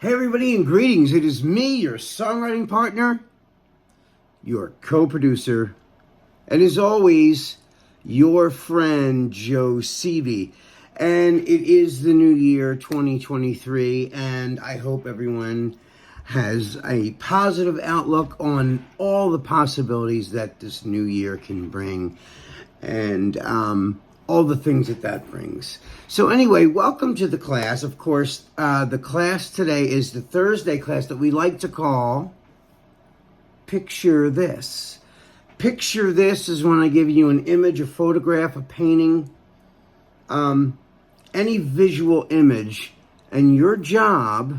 Hey everybody, and greetings. It is me, your songwriting partner, your co-producer, and as always, your friend Joe Seavey. And it is the new year 2023, and I hope everyone has a positive outlook on all the possibilities that this new year can bring, and all the things that brings. So anyway, welcome to the class. Of course, the class today is the Thursday class that we like to call Picture This. Picture This is when I give you an image, a photograph, a painting, any visual image, and your job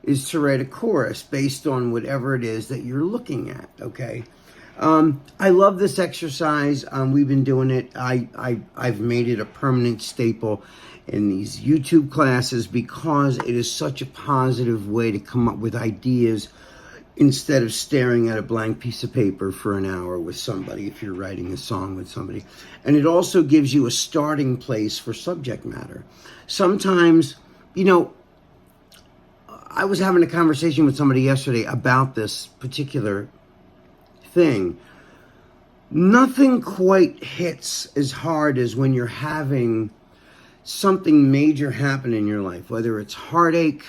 is to write a chorus based on whatever it is that you're looking at, okay? I love this exercise. We've been doing it. I've made it a permanent staple in these YouTube classes because it is such a positive way to come up with ideas instead of staring at a blank piece of paper for an hour with somebody if you're writing a song with somebody. And it also gives you a starting place for subject matter. Sometimes, I was having a conversation with somebody yesterday about this particular thing. Nothing quite hits as hard as when you're having something major happen in your life, whether it's heartache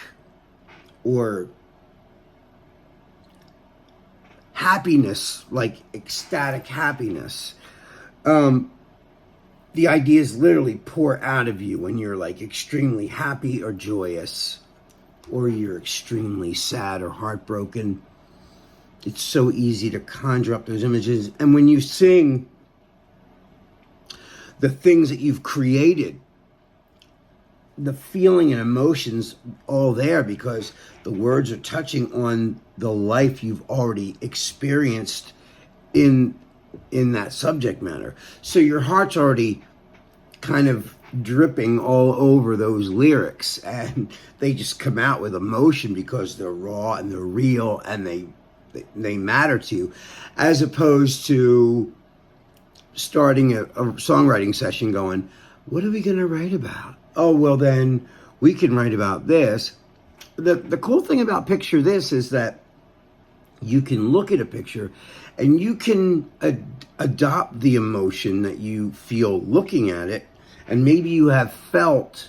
or happiness, like ecstatic happiness. The ideas literally pour out of you when you're like extremely happy or joyous, or you're extremely sad or heartbroken. It's so easy to conjure up those images. And when you sing the things that you've created, the feeling and emotions all there because the words are touching on the life you've already experienced in that subject matter. So your heart's already kind of dripping all over those lyrics, and they just come out with emotion because they're raw and they're real and they matter to you, as opposed to starting a songwriting session going, what are we going to write about? Oh, well, then we can write about this. The cool thing about Picture This is that you can look at a picture and you can adopt the emotion that you feel looking at it, and maybe you have felt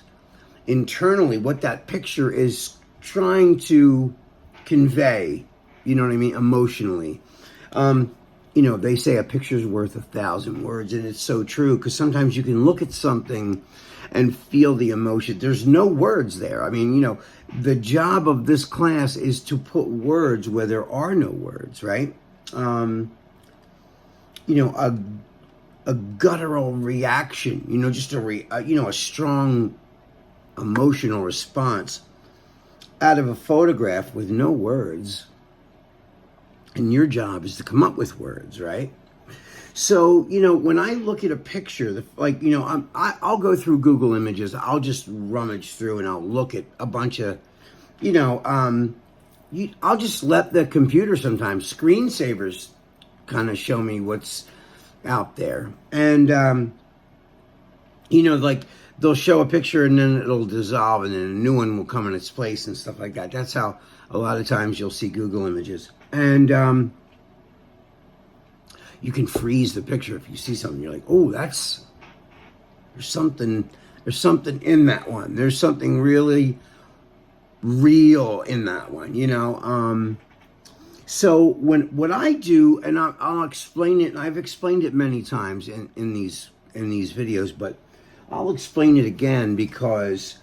internally what that picture is trying to convey. You know what I mean? Emotionally. They say a picture's worth 1,000 words, and it's so true, because sometimes you can look at something and feel the emotion. There's no words there. I mean, the job of this class is to put words where there are no words, right? A guttural reaction, just a strong emotional response out of a photograph with no words. And your job is to come up with words, right? So, when I look at a picture, I'll go through Google Images. I'll just rummage through and I'll look at a bunch of, I'll just let the computer sometimes, screensavers, kind of show me what's out there. And, they'll show a picture and then it'll dissolve and then a new one will come in its place and stuff like that. That's how a lot of times you'll see Google Images. And you can freeze the picture if you see something. You're like, oh, there's something in that one. There's something really real in that one, So what I do, and I'll explain it, and I've explained it many times in these videos, but I'll explain it again because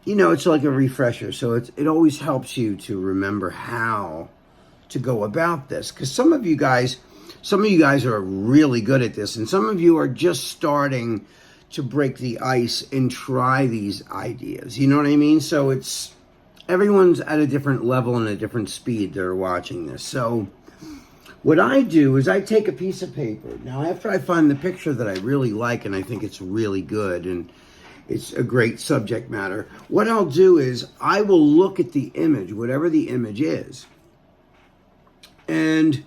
it's like a refresher. So it always helps you to remember how to go about this. Because some of you guys are really good at this, and some of you are just starting to break the ice and try these ideas. You know what I mean? So everyone's at a different level and a different speed that are watching this. So what I do is I take a piece of paper. Now, after I find the picture that I really like and I think it's really good and it's a great subject matter, what I'll do is I will look at the image, whatever the image is, and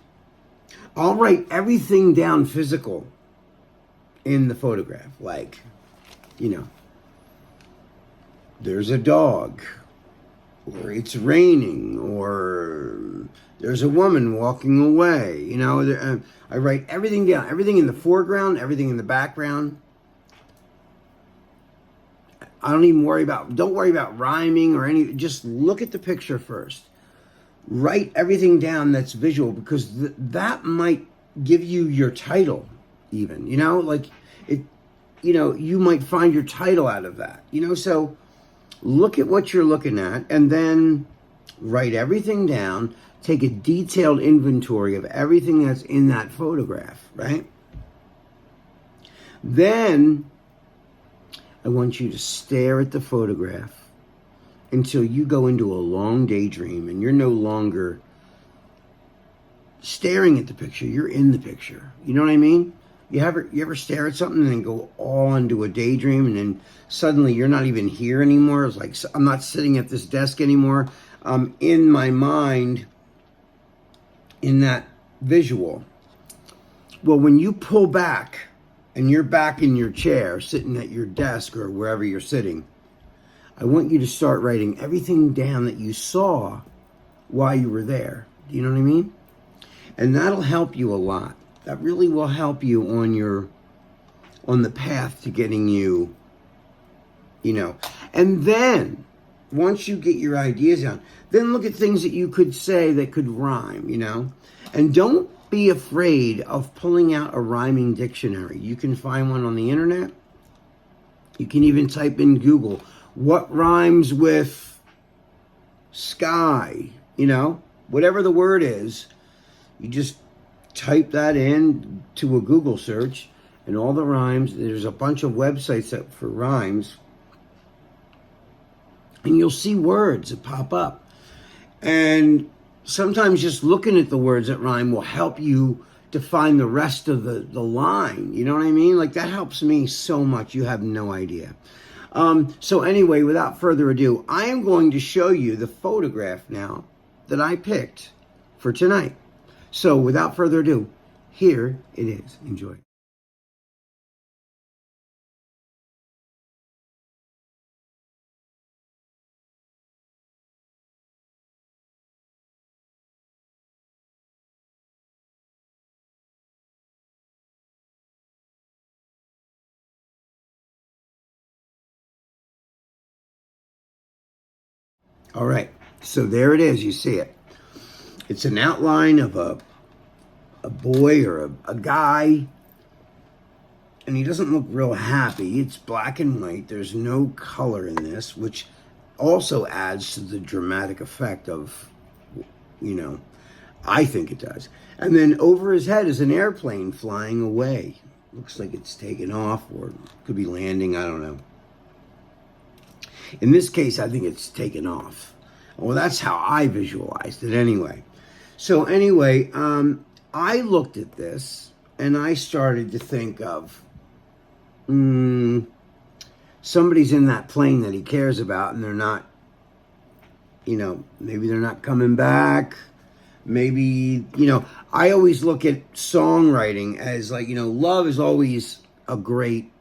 I'll write everything down physical in the photograph. Like, there's a dog. or it's raining, or there's a woman walking away. You know, I write everything down, everything in the foreground, everything in the background. I don't worry about rhyming or any, just look at the picture first. Write everything down that's visual, because that might give you your title even, you know, like it, you know, you might find your title out of that, you know. So look at what you're looking at and then write everything down. Take a detailed inventory of everything that's in that photograph, right? Then I want you to stare at the photograph until you go into a long daydream and you're no longer staring at the picture, you're in the picture. You know what I mean? You ever stare at something and then go all into a daydream, and then suddenly you're not even here anymore? It's like, I'm not sitting at this desk anymore. I'm in my mind in that visual. Well, when you pull back and you're back in your chair, sitting at your desk or wherever you're sitting, I want you to start writing everything down that you saw while you were there. Do you know what I mean? And that'll help you a lot. That really will help you on the path to getting you, you know. And then once you get your ideas down, then look at things that you could say that could rhyme, you know. And don't be afraid of pulling out a rhyming dictionary. You can find one on the internet. You can even type in Google, what rhymes with sky, you know, whatever the word is. You just type that in to a Google search and all the rhymes. There's a bunch of websites for rhymes, and you'll see words that pop up. And sometimes just looking at the words that rhyme will help you define the rest of the line. You know what I mean? Like, that helps me so much. You have no idea. So anyway, without further ado, I am going to show you the photograph now that I picked for tonight. So without further ado, here it is. Enjoy. All right, so there it is. You see it. It's an outline of a boy or a guy, and he doesn't look real happy. It's black and white. There's no color in this, which also adds to the dramatic effect of, you know, I think it does. And then over his head is an airplane flying away. Looks like it's taken off, or could be landing. I don't know. In this case, I think it's taken off. Well, that's how I visualized it anyway. So anyway, I looked at this and I started to think of somebody's in that plane that he cares about, and they're not, you know, maybe they're not coming back. Maybe, you know, I always look at songwriting as like, you know, love is always a great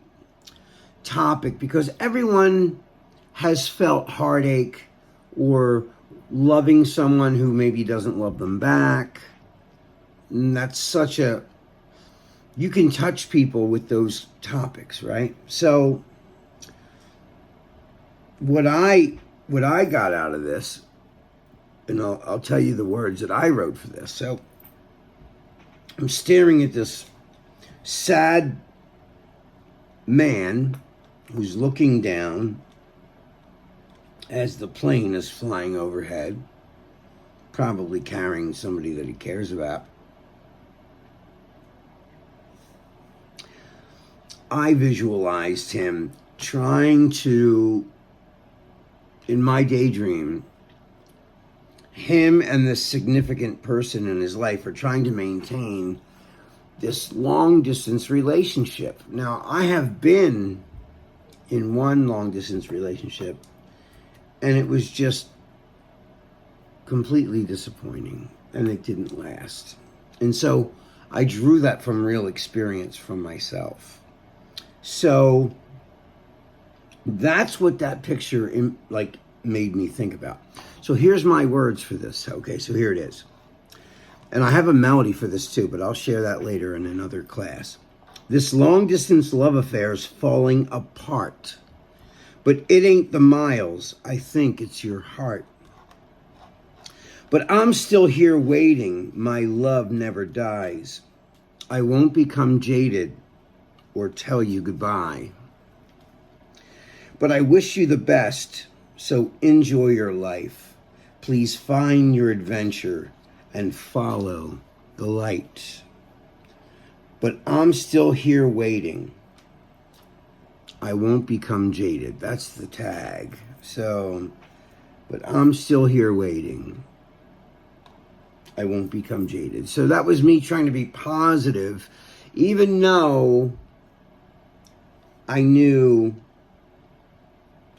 topic because everyone has felt heartache or loving someone who maybe doesn't love them back. And that's such a, you can touch people with those topics, right? So what I got out of this, and I'll tell you the words that I wrote for this. So I'm staring at this sad man who's looking down as the plane is flying overhead, probably carrying somebody that he cares about. I visualized him trying to, in my daydream, him and this significant person in his life are trying to maintain this long distance relationship. Now, I have been in one long distance relationship, and it was just completely disappointing, and it didn't last. And so I drew that from real experience from myself. So that's what that picture made me think about. So here's my words for this. Okay, so here it is. And I have a melody for this too, but I'll share that later in another class. This long-distance love affair is falling apart. But it ain't the miles. I think it's your heart. But I'm still here waiting. My love never dies. I won't become jaded or tell you goodbye. But I wish you the best, so enjoy your life. Please find your adventure and follow the light. But I'm still here waiting. I won't become jaded. That's the tag. So, but I'm still here waiting. I won't become jaded. So that was me trying to be positive, even though I knew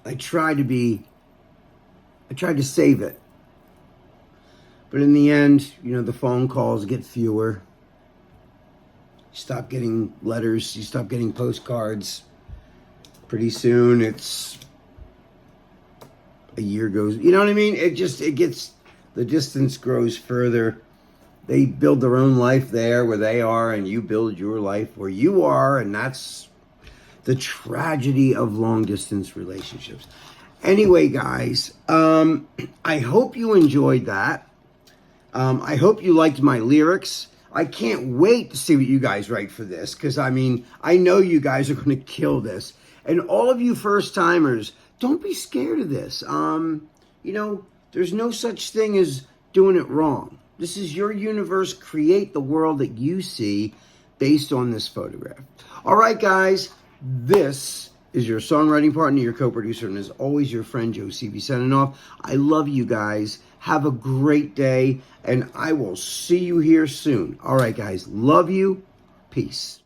I tried to save it. But in the end, you know, the phone calls get fewer. You stop getting letters, you stop getting postcards. Pretty soon it's a year goes, you know what I mean? It gets, the distance grows further. They build their own life there where they are, and you build your life where you are, and that's the tragedy of long distance relationships. Anyway, guys, I hope you enjoyed that. I hope you liked my lyrics. I can't wait to see what you guys write for this, because, I mean, I know you guys are going to kill this. And all of you first-timers, don't be scared of this. You know, there's no such thing as doing it wrong. This is your universe. Create the world that you see based on this photograph. All right, guys, this is your songwriting partner, your co-producer, and as always, your friend, Joe CV, signing off. I love you guys. Have a great day, and I will see you here soon. All right, guys, love you. Peace.